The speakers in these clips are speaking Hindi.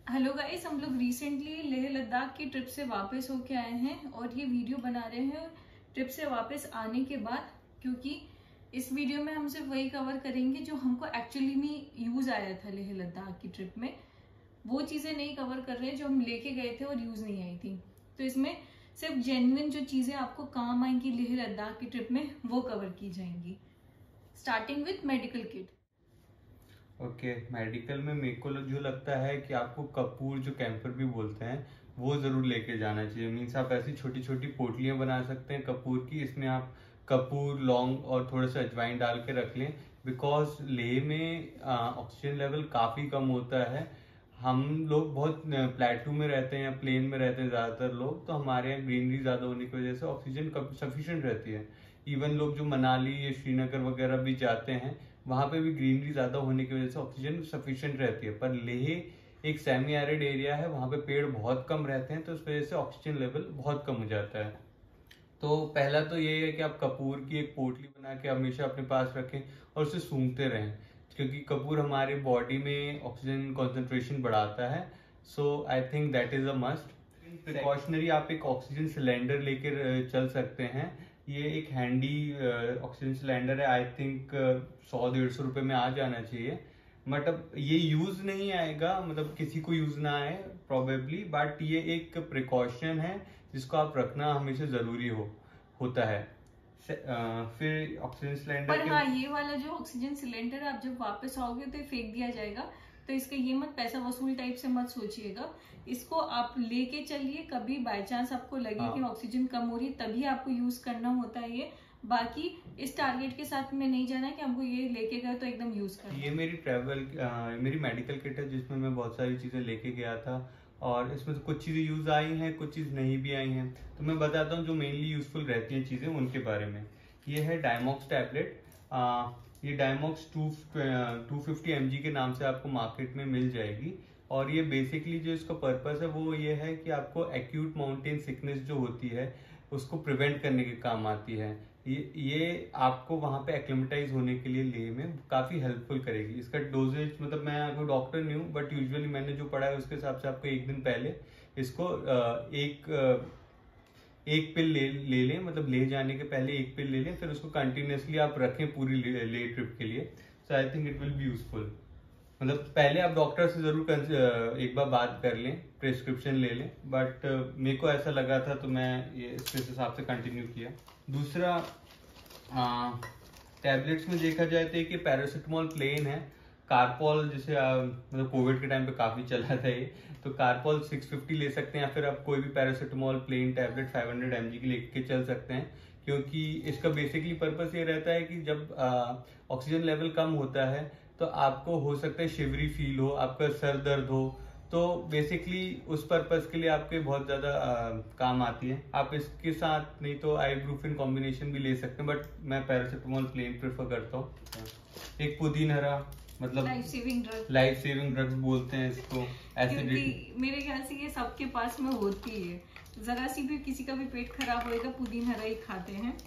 हेलो गाइस, हम लोग रिसेंटली लेह लद्दाख की ट्रिप से वापस होके आए हैं और ये वीडियो बना रहे हैं ट्रिप से वापस आने के बाद, क्योंकि इस वीडियो में हम सिर्फ वही कवर करेंगे जो हमको एक्चुअली में यूज आया था लेह लद्दाख की ट्रिप में। वो चीजें नहीं कवर कर रहे हैं जो हम लेके गए थे और यूज नहीं आई थी। तो इसमें सिर्फ जेन्युइन जो चीजें आपको काम आएंगी लेह लद्दाख की ट्रिप में वो कवर की जाएंगी। Starting with medical kit. Okay, medical में मेरे को जो लगता है कि आपको कपूर, जो कैंपर भी बोलते हैं, वो ज़रूर लेके जाना चाहिए। मीन्स आप ऐसी छोटी छोटी पोटलियाँ बना सकते हैं कपूर की। इसमें आप कपूर, लौंग और थोड़ा सा अजवाइन डाल के रख लें। बिकॉज लेह में ऑक्सीजन लेवल काफ़ी कम होता है। हम लोग बहुत प्लेटू में रहते हैं या प्लेन में रहते हैं ज़्यादातर लोग, तो हमारे यहाँ ग्रीनरी ज़्यादा होने की वजह से ऑक्सीजन सफिशिएंट रहती है। इवन लोग जो मनाली या श्रीनगर वगैरह भी जाते हैं, वहाँ पे भी ग्रीनरी ज़्यादा होने की वजह से ऑक्सीजन सफिशिएंट रहती है। पर लेह एक सेमी एरिड एरिया है, वहाँ पे पेड़ बहुत कम रहते हैं, तो उस वजह से ऑक्सीजन लेवल बहुत कम हो जाता है। तो पहला तो ये है कि आप कपूर की एक पोटली बना के हमेशा अपने पास रखें और उसे सूंघते रहें, क्योंकि कपूर हमारे बॉडी में ऑक्सीजन कॉन्सेंट्रेशन बढ़ाता है। So I think that is a must precautionary. आप एक ऑक्सीजन सिलेंडर लेकर चल सकते हैं। ये एक हैंडी ऑक्सीजन सिलेंडर है। आई थिंक 100-150 रुपए में आ जाना चाहिए। मतलब ये यूज नहीं आएगा, मतलब किसी को यूज ना आए प्रोबेबली, बट ये एक प्रिकॉशन है जिसको आप रखना हमेशा जरूरी होता है। फिर ऑक्सीजन सिलेंडर पर हाँ, ये वाला जो ऑक्सीजन सिलेंडर आप जब वापस आओगे तो ये फेंक दिया जाएगा। तो इसका ये मत पैसा वसूल टाइप से मत सोचिएगा। इसको आप लेके चलिए, कभी बाय चांस आपको लगे कि ऑक्सीजन कम हो रही है तभी आपको यूज करना होता है ये। बाकी इस टारगेट के साथ में नहीं जाना है कि हमको ये लेके गए तो एकदम यूज करना। ये मेरी मेडिकल किट है जिसमें मैं बहुत सारी चीजें लेके गया था, और इसमें से कुछ चीजें यूज आई हैं, कुछ चीज नहीं भी आई हैं। तो मैं बताता हूँ जो मेनली यूजफुल रहती हैं चीजें उनके बारे में। ये है डायमॉक्स टैबलेट। ये डायमॉक्स 250 mg के नाम से आपको मार्केट में मिल जाएगी। और ये बेसिकली जो इसका पर्पस है वो ये है कि आपको एक्यूट माउंटेन सिकनेस जो होती है उसको प्रिवेंट करने के काम आती है। ये आपको वहां पे एक्लिमेटाइज होने के लिए लेह में काफी हेल्पफुल करेगी। इसका डोजेज, मतलब मैं कोई डॉक्टर नहीं हूँ, बट यूजुअली मैंने जो पढ़ा है उसके हिसाब से आपको एक दिन पहले इसको एक पिल ले लें। मतलब ले जाने के पहले एक पिल ले लें, फिर उसको कंटिन्यूसली आप रखें पूरी ले ट्रिप के लिए। So I think it will be useful. मतलब पहले आप डॉक्टर से जरूर एक बार बात कर लें, प्रिस्क्रिप्शन ले लें, बट मेरे को ऐसा लगा था तो मैं ये इसके हिसाब से कंटिन्यू किया। दूसरा, टैबलेट्स में देखा जाए तो कि पैरासिटामोल प्लेन है। कारपॉल जिसे मतलब कोविड के टाइम पे काफी चला था ये, तो कारपॉल 650 ले सकते हैं, या फिर आप कोई भी पैरासिटामोल प्लेन टैबलेट 500 mg की लेके चल सकते हैं। क्योंकि इसका बेसिकली पर्पस ये रहता है कि जब ऑक्सीजन लेवल कम होता है तो आपको हो सकता है शिवरी फील हो, आपका सर दर्द हो, तो बेसिकली उस पर्पस के लिए आपके बहुत ज्यादा काम आती है। आप इसके साथ नहीं तो आइब्रूफिन कॉम्बिनेशन भी ले सकते हैं, बट मैं पैरासिटामोल प्लेन प्रेफर करता हूँ। एक पुदीन हरा, मतलब लाइफ सेविंग ड्रग्स बोलते हैं इसको। एसिडिटी मेरे ख्याल से ये सबके पास में होती है। जरा सी भी किसी का भी पेट खराब होएगा पुदीन हरा ही खाते हैं।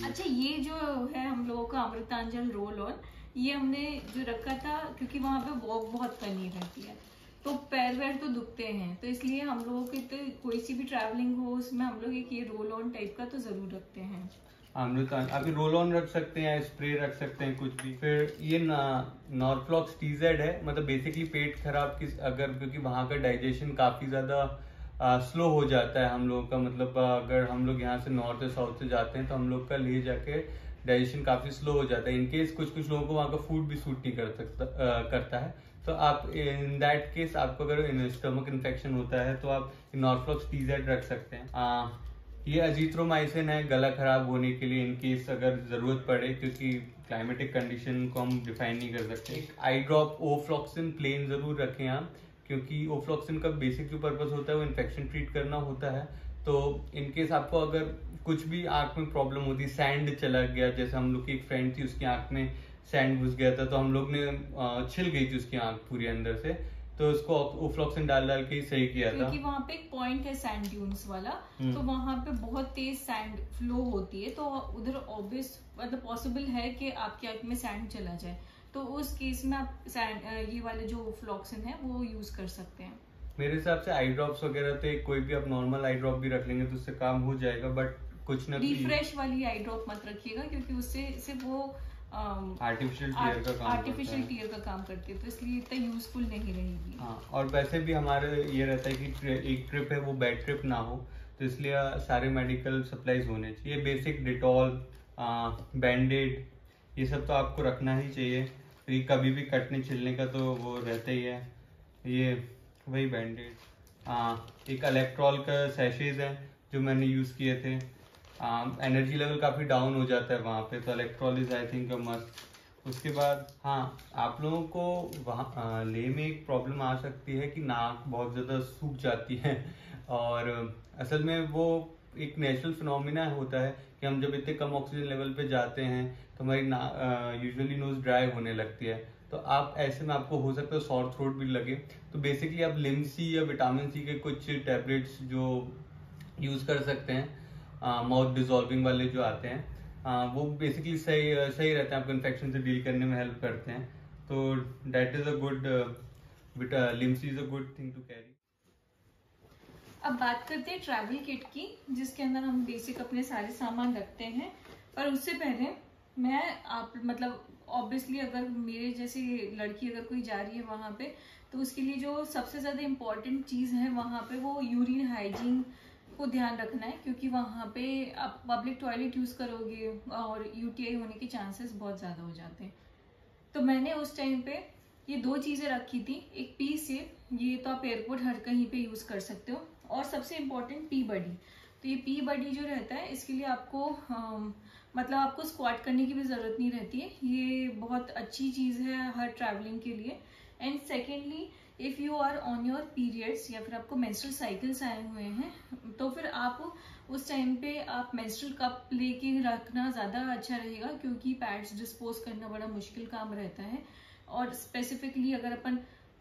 अच्छा, ये जो है हम लोगों का अमृतांजन रोल ऑन, ये हमने जो रखा था क्योंकि वहां पे वॉक बहुत करनी रहती है तो पैर वैर तो दुखते हैं, तो इसलिए हम लोगों के तो कोई सी भी ट्रैवलिंग हो उसमें हम लोग एक ये रोल ऑन टाइप का तो जरूर रखते हैं। अमृतांजन अभी रोल ऑन रख सकते हैं, स्प्रे रख सकते हैं, कुछ भी। फिर ये नॉर्फ्लॉक्स TZ है। मतलब बेसिकली पेट खराब अगर, क्योंकि वहाँ का डाइजेशन काफी ज्यादा स्लो हो जाता है हम लोगों का। मतलब अगर हम लोग यहाँ से नॉर्थ या साउथ से जाते हैं तो हम लोग का ले जाके डाइजेशन काफी स्लो हो जाता है। इनकेस कुछ लोगों को वहाँ का फूड भी सूट नहीं करता है, तो आप इन दैट केस आपको अगर स्टमक इन्फेक्शन होता है तो आप नॉर्फ्लॉक्स TZ रख सकते हैं। ये अजीथ्रोमाइसिन है गला खराब होने के लिए, इनकेस अगर जरूरत पड़े, क्योंकि क्लाइमेटिक कंडीशन को हम डिफाइन नहीं कर सकते। एक आई ड्रॉप ओफ्लॉक्सिन प्लेन जरूर रखें आप, क्योंकि ओफ्लॉक्सिन का बेसिक जो पर्पस होता है वो इन्फेक्शन ट्रीट करना होता है। तो इनकेस आपको अगर कुछ भी आंख में प्रॉब्लम होती, सैंड चला गया, जैसे हम लोग की एक फ्रेंड थी उसकी आंख में सैंड घुस गया था, तो हम लोग ने छिल गई थी उसकी आंख पूरी अंदर से, तो उसको ओफ्लॉक्सिन डाल के ही सही किया था। क्योंकि वहाँ पे एक पॉइंट है सैंड ड्यून्स वाला, तो वहाँ पे बहुत तेज सैंड फ्लो होती है, तो उधर ऑब्वियस मतलब पॉसिबल है कि आपकी आंख में सैंड चला जाए। तो उस केस में आप ये वाले जो फ्लॉक्सिन है वो यूज कर सकते हैं। मेरे हिसाब से आई ड्रॉप्स वगैरह तो कोई भी आप नॉर्मल आई ड्रॉप भी रख लेंगे तो उससे काम हो जाएगा, बट कुछ ना रिफ्रेश वाली आई ड्रॉप मत रखिएगा, क्योंकि उससे सिर्फ वो आर्टिफिशियल टीयर का काम करती है, तो इसलिए इतना यूजफुल नहीं रहेगी। हाँ, और वैसे भी हमारे ये रहता है कि एक ट्रिप है वो बैड ट्रिप ना हो, तो इसलिए सारे मेडिकल सप्लाईज होने चाहिए। बेसिक डिटॉल, बैंडेड, ये सब तो आपको रखना ही चाहिए, तो ये कभी भी कटने छिलने का तो वो रहता ही है। ये वही बैंडेड, एक इलेक्ट्रॉल का सैशेज है जो मैंने यूज़ किए थे। एनर्जी लेवल काफ़ी डाउन हो जाता है वहाँ पे, तो Electral is I think must. उसके बाद हाँ, आप लोगों को वहाँ लेह में एक प्रॉब्लम आ सकती है कि नाक बहुत ज़्यादा सूख जाती है, और असल में वो एक नेचुरल फिनोमिना होता है कि हम जब इतने कम ऑक्सीजन लेवल पे जाते हैं तो हमारी यूजुअली नोज ड्राई होने लगती है, तो आप ऐसे में आपको हो सकता है सॉर थ्रोट भी लगे। तो बेसिकली आप लिमसी या विटामिन सी के कुछ टैबलेट्स जो यूज़ कर सकते हैं, माउथ डिजॉल्विंग वाले जो आते हैं, वो बेसिकली सही रहते हैं, आपको इन्फेक्शन से डील करने में हेल्प करते हैं। तो that is a good, Limcee is a good thing to carry. अब बात करते हैं ट्रैवल किट की, जिसके अंदर हम बेसिक अपने सारे सामान रखते हैं। पर उससे पहले मैं मतलब ऑब्वियसली अगर मेरे जैसी लड़की अगर कोई जा रही है वहाँ पे, तो उसके लिए जो सबसे ज़्यादा इम्पोर्टेंट चीज़ है वहाँ पे वो यूरिन हाइजीन को ध्यान रखना है, क्योंकि वहाँ पे आप पब्लिक टॉयलेट यूज़ करोगे और यूटीआई होने के चांसेस बहुत ज़्यादा हो जाते हैं। तो मैंने उस टाइम पे ये 2 चीज़ें रखी थी। एक पी सेफ, ये तो आप एयरपोर्ट हर कहीं पे यूज़ कर सकते हो, और सबसे इम्पोर्टेंट पी बडी। तो ये पी बडी जो रहता है इसके लिए आपको मतलब आपको स्क्वाट करने की भी ज़रूरत नहीं रहती है, ये बहुत अच्छी चीज़ है हर ट्रैवलिंग के लिए। And secondly, if you are on your periods या फिर आपको मेंस्ट्रुअल साइकिल्स आए हुए हैं, तो फिर आप उस टाइम पे आप मेंस्ट्रुअल कप लेके रखना ज़्यादा अच्छा रहेगा, क्योंकि पैड्स डिस्पोज करना बड़ा मुश्किल काम रहता है। और स्पेसिफिकली अगर अपन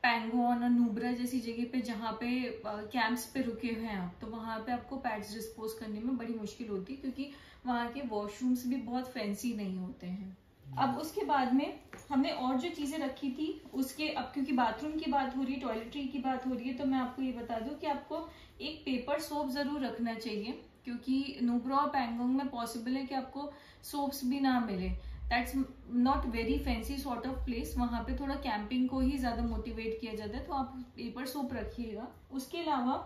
पैंगोन और नुब्रा जैसी जगह पे जहाँ पे कैंप्स पे रुके हुए हैं आप, तो वहाँ पे आपको पैड्स डिस्पोज करने में बड़ी मुश्किल होती है, क्योंकि वहाँ के वॉशरूम्स भी बहुत फैंसी नहीं होते हैं। अब उसके बाद में हमने और जो चीजें रखी थी उसके, अब क्योंकि बाथरूम की बात हो रही है, टॉयलेटरी की बात हो रही है, तो मैं आपको ये बता दूं कि आपको एक पेपर सोप जरूर रखना चाहिए, क्योंकि नुब्रा और पैंगोंग में पॉसिबल है कि आपको सोप्स भी ना मिले। That's not very fancy sort of place, वहाँ पे थोड़ा कैंपिंग को ही ज्यादा मोटिवेट किया जाता है, तो आप पेपर सोप रखिएगा। उसके अलावा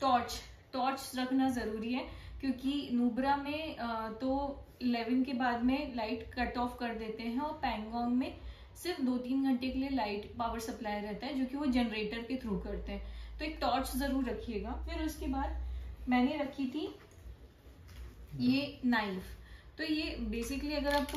टॉर्च रखना जरूरी है, क्योंकि नुब्रा में तो 11 के बाद में लाइट कट ऑफ कर देते हैं, और पैंगोंग में सिर्फ 2-3 घंटे के लिए लाइट पावर सप्लाई रहता है, जो कि वो जनरेटर के थ्रू करते हैं। तो एक टॉर्च जरूर रखिएगा। फिर उसके बाद मैंने रखी थी ये नाइफ। तो ये बेसिकली अगर आप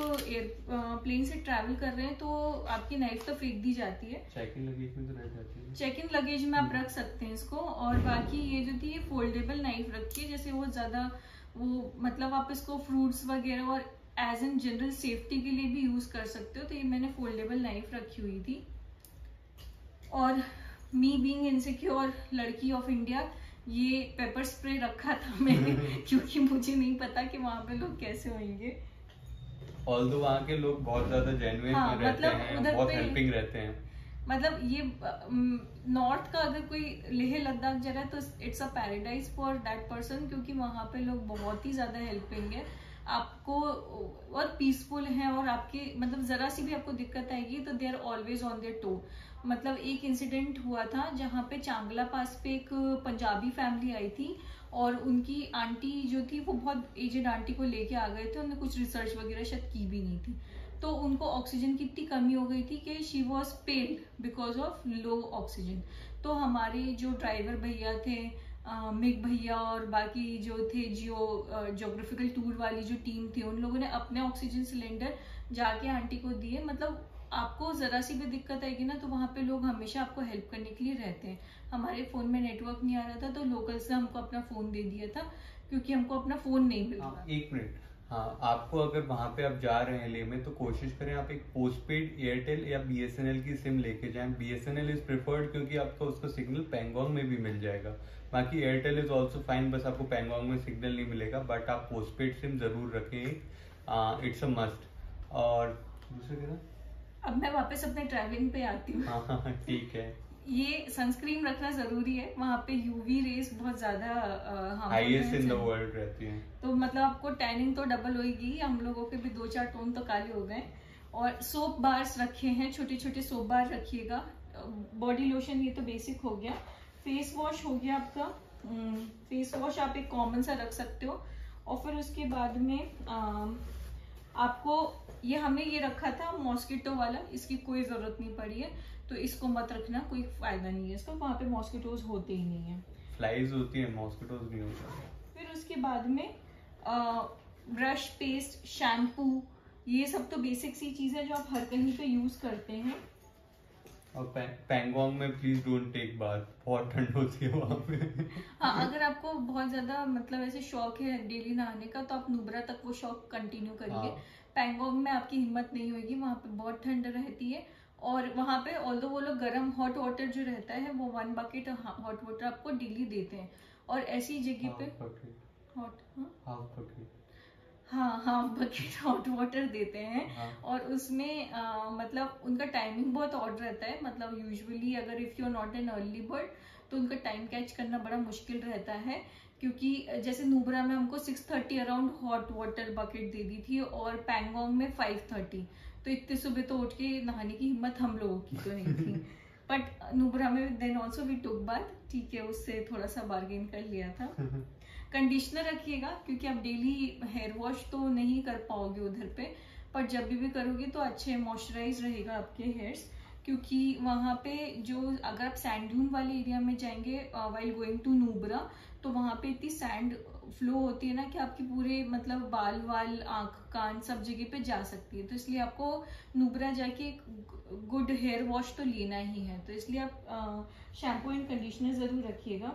प्लेन से ट्रैवल कर रहे हैं तो आपकी नाइफ तो फेंक दी जाती है, चेक इन लगेज में तो रह जाती है, चेक इन लगेज में आप रख सकते हैं इसको। और बाकी ये जो थी ये फोल्डेबल नाइफ रखिए, जैसे वो ज्यादा वो मतलब आप इसको फ्रूट्स वगैरह और एज एन जनरल सेफ्टी के लिए भी यूज कर सकते हो। तो ये मैंने फोल्डेबल नाइफ रखी हुई थी। और मी बीइंग इनसिक्योर लड़की ऑफ इंडिया, ये पेपर स्प्रे रखा था मैंने क्योंकि मुझे नहीं पता कि वहाँ पे लोग कैसे होंगे। ऑल्दो वहाँ के लोग बहुत ज्यादा जेन्युइन रहते हैं, बहुत हेल्पिंग रहते हैं। मतलब ये नॉर्थ का अगर कोई लेह लद्दाख जा रहा है तो it's a paradise for that person, क्योंकि वहाँ पे लोग बहुत ही ज्यादा हेल्पिंग है आपको और पीसफुल है, और आपकी मतलब जरा सी भी आपको दिक्कत आएगी तो they are always on their toe. मतलब एक इंसिडेंट हुआ था जहाँ पे चांगला पास पे एक पंजाबी फैमिली आई थी, और उनकी आंटी जो थी वो बहुत एजेड आंटी को लेके आ गए थे, उन्होंने कुछ रिसर्च वगैरह शायद की भी नहीं थी, तो उनको ऑक्सीजन की इतनी कमी हो गई थी कि she was pale because of low oxygen. तो हमारे जो ड्राइवर भैया थे, मिग भैया और बाकी जो थे जियोग्राफिकल टूर वाली जो टीम थी, उन लोगों ने अपने ऑक्सीजन सिलेंडर जाके आंटी को दिए। मतलब आपको जरा सी भी दिक्कत आएगी ना तो वहाँ पे लोग हमेशा आपको हेल्प करने के लिए रहते हैं। हमारे फोन में नेटवर्क नहीं आ रहा था तो लोकल्स ने हमको अपना फोन दे दिया था, क्योंकि हमको अपना फोन नहीं मिल रहा। एक मिनट, हाँ, आपको अगर वहाँ पे आप जा रहे हैं लेह में तो कोशिश करें आप एक पोस्टपेड एयरटेल या BSNL की सिम लेके जाएं। BSNL इज प्रेफर्ड क्योंकि आपको उसका सिग्नल पैंगोंग में भी मिल जाएगा। बाकी एयरटेल इज ऑल्सो फाइन, बस आपको पैंगोंग में सिग्नल नहीं मिलेगा, बट आप पोस्टपेड सिम जरूर रखें, इट्स अ मस्ट। और दूसरे क्या, अब मैं वापस अपने ट्रैवलिंग पे आती हूँ। हाँ ठीक है। ये सनस्क्रीन रखना जरूरी है, वहाँ पे यूवी रेस बहुत ज्यादा हाईएस्ट इन द वर्ल्ड रहती है, तो मतलब आपको टैनिंग तो डबल होगी। हम लोगों के भी 2-4 टोन तो काले हो गए। और सोप बार्स रखे हैं, छोटे छोटे सोप बार रखिएगा। बॉडी लोशन ये तो बेसिक हो गया। फेस वॉश हो गया आपका। फेस वॉश आप एक कॉमन सा रख सकते हो। और फिर उसके बाद में आपको ये हमने ये रखा था मॉस्किटो वाला, इसकी कोई जरूरत नहीं पड़ी है, तो इसको मत रखना, कोई फायदा नहीं है इसका, वहाँ पे मॉस्किटोज होते ही नहीं है। फ्लाइज होती है, मॉस्किटोज नहीं होता। फिर उसके बाद में ब्रश, पेस्ट, शैम्पू, ये सब तो बेसिक सी चीज है जो आप हर कहीं पे यूज करते हैं। और पैंगोंग में प्लीज डोंट टेक बाथ, बहुत ठंड होती है वहाँ पे। हाँ, अगर आपको बहुत ज्यादा मतलब ऐसे शौक है डेली नहाने का, तो आप नुब्रा तक वो शौक कंटिन्यू करिए। हाँ। पैंगोंग में आपकी हिम्मत नहीं होगी, वहाँ पे बहुत ठंड रहती है। और वहाँ पे ऑल्दो वो लोग गर्म हॉट वाटर जो रहता है वो 1 बकेट हॉट वाटर आपको डेली देते हैं। और ऐसी जगह पे हाफ बकेट हॉट वाटर देते हैं। हाँ। और उसमें मतलब उनका टाइमिंग बहुत ऑड रहता है। मतलब यूजुअली अगर if you are not an early bird तो उनका टाइम कैच करना बड़ा मुश्किल रहता है, क्योंकि जैसे नुब्रा में हमको 6:30 अराउंड हॉट वाटर बकेट दे दी थी और पैंगोंग में 5:30, तो इतने सुबह तो उठ के नहाने की हिम्मत हम लोगों की तो नहीं थी। बट नुब्रा में then also we took bath, ठीक है, उससे थोड़ा सा बार्गेन कर लिया था। कंडीशनर रखिएगा, क्योंकि आप डेली हेयर वॉश तो नहीं कर पाओगे उधर पे, पर जब भी करोगे तो अच्छे मॉइस्चराइज रहेगा आपके हेयर्स। क्योंकि वहाँ पे जो अगर आप सैंड ड्यून वाले एरिया में जाएंगे व्हाइल गोइंग टू नुब्रा, तो वहाँ पे इतनी सैंड फ्लो होती है ना कि आपकी पूरे मतलब बाल वाल, आंख, कान सब जगह पे जा सकती है। तो इसलिए आपको नुब्रा जाके गुड हेयर वॉश तो लेना ही है, तो इसलिए आप शैम्पू एंड कंडीशनर जरूर रखिएगा।